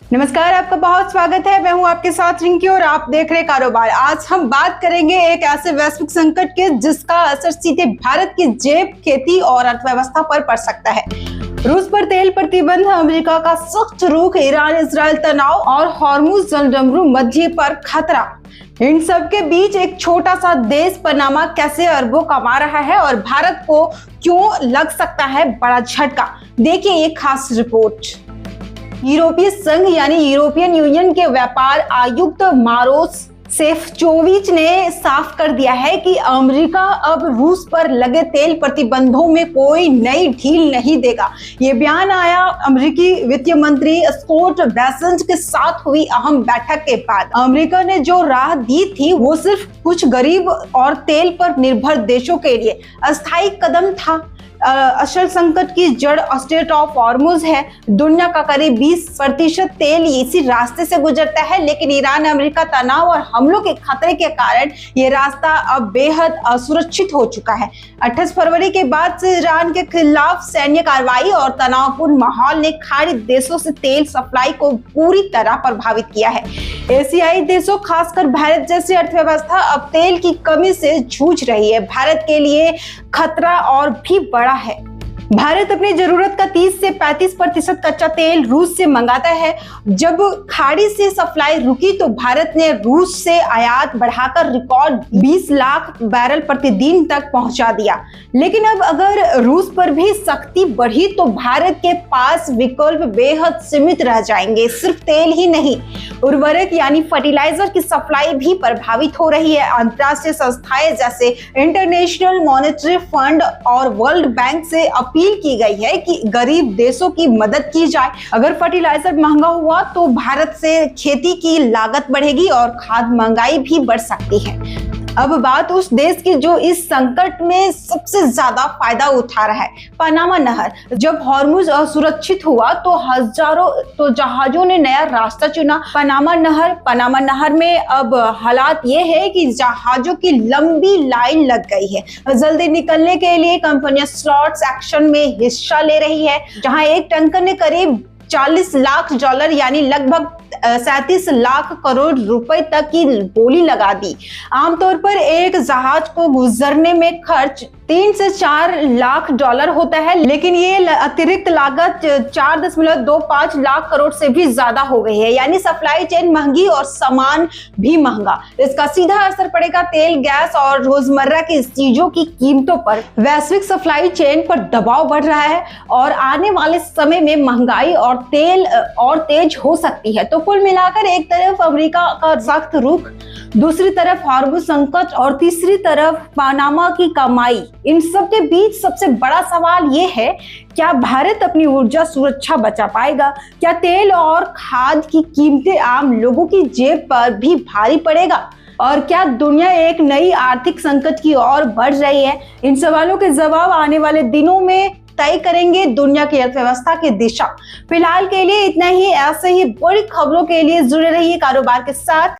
नमस्कार, आपका बहुत स्वागत है। मैं हूं आपके साथ रिंकी और आप देख रहे कारोबार। आज हम बात करेंगे एक ऐसे वैश्विक संकट के जिसका असर सीधे भारत की जेब, खेती और अर्थव्यवस्था पर पड़ सकता है। रूस पर तेल प्रतिबंध, अमेरिका का सख्त रुख, ईरान इजराइल तनाव और हॉर्मुज जलडमरू मध्य पर खतरा। इन सब के बीच एक छोटा सा देश पनामा कैसे अरबों कमा रहा है और भारत को क्यों लग सकता है बड़ा झटका, देखिए एक खास रिपोर्ट। यूरोपीय संघ यानी यूरोपियन यूनियन के व्यापार आयुक्त मारोस सेफचोविच ने साफ कर दिया है कि अमेरिका अब रूस पर लगे तेल प्रतिबंधों में कोई नई ढील नहीं देगा। ये बयान आया अमेरिकी वित्त मंत्री स्कॉट बेसेंट के साथ हुई अहम बैठक के बाद। अमेरिका ने जो राह दी थी वो सिर्फ कुछ गरीब और तेल पर निर्भर देशों के लिए अस्थायी कदम था। असल संकट की जड़ स्ट्रेट ऑफ हॉर्मुज है। दुनिया का करीब 20% तेल इसी रास्ते से गुजरता है, लेकिन ईरान अमेरिका तनाव और हमलों के खतरे के कारण ये रास्ता अब बेहद असुरक्षित हो चुका है। 28 फरवरी के बाद से ईरान के खिलाफ सैन्य कार्रवाई और तनावपूर्ण माहौल ने खाड़ी देशों से तेल सप्लाई को पूरी तरह प्रभावित किया है। एशियाई देशों, खासकर भारत जैसी अर्थव्यवस्था अब तेल की कमी से जूझ रही है। भारत के लिए खतरा और भी बड़ा है। भारत अपनी जरूरत का 30 से 35% कच्चा तेल रूस से मंगाता है। जब खाड़ी से सप्लाई रुकी तो भारत ने रूस से आयात बढ़ाकर रिकॉर्ड 20 लाख बैरल प्रतिदिन तक पहुंचा दिया। लेकिन अब अगर रूस पर भी सख्ती बढ़ी तो भारत के पास विकल्प बेहद सीमित रह जाएंगे। सिर्फ तेल ही नहीं, उर्वरक यानी फर्टिलाइजर की सप्लाई भी प्रभावित हो रही है। अंतर्राष्ट्रीय संस्थाएं जैसे इंटरनेशनल मॉनेटरी फंड और वर्ल्ड बैंक से अपील की गई है कि गरीब देशों की मदद की जाए। अगर फर्टिलाइजर महंगा हुआ तो भारत से खेती की लागत बढ़ेगी और खाद्य महंगाई भी बढ़ सकती है। अब बात उस देश की जो इस संकट में सबसे ज्यादा फायदा उठा रहा है, पनामा नहर। जब हॉर्मुज असुरक्षित हुआ तो जहाजों ने नया रास्ता चुना, पनामा नहर में अब हालात ये है कि जहाजों की लंबी लाइन लग गई है। जल्दी निकलने के लिए कंपनियां स्लॉट्स एक्शन में हिस्सा ले रही है, जहां एक टैंकर ने करीब $40 लाख यानी लगभग 37 लाख करोड़ रुपए तक की बोली लगा दी। आमतौर पर एक जहाज को गुजरने में खर्च $3 से $4 लाख होता है, लेकिन ये अतिरिक्त लागत 4.25 लाख करोड़ से भी ज्यादा हो गई है। यानी सप्लाई चेन महंगी और सामान भी महंगा। इसका सीधा असर पड़ेगा तेल, गैस और रोजमर्रा की चीजों की कीमतों पर। वैश्विक सप्लाई चेन पर दबाव बढ़ रहा है और आने वाले समय में महंगाई और तेल और तेज हो सकती है। तो कुल मिलाकर एक तरफ अमेरिका का सख्त रुख, दूसरी तरफ हॉर्मुज संकट और तीसरी तरफ पनामा की कमाई। इन सब के बीच सबसे बड़ा सवाल ये है, क्या भारत अपनी ऊर्जा सुरक्षा बचा पाएगा? क्या तेल और खाद्य की कीमतें आम लोगों की जेब पर भी भारी पड़ेगा? और क्या दुनिया एक नई आर्थिक संकट की ओर बढ़ रही है? इन सवालों के जवाब आने वाले दिनों में तय करेंगे दुनिया की अर्थव्यवस्था की दिशा। फिलहाल के लिए इतना ही। ऐसे ही बड़ी खबरों के लिए जुड़े रहिए कारोबार के साथ।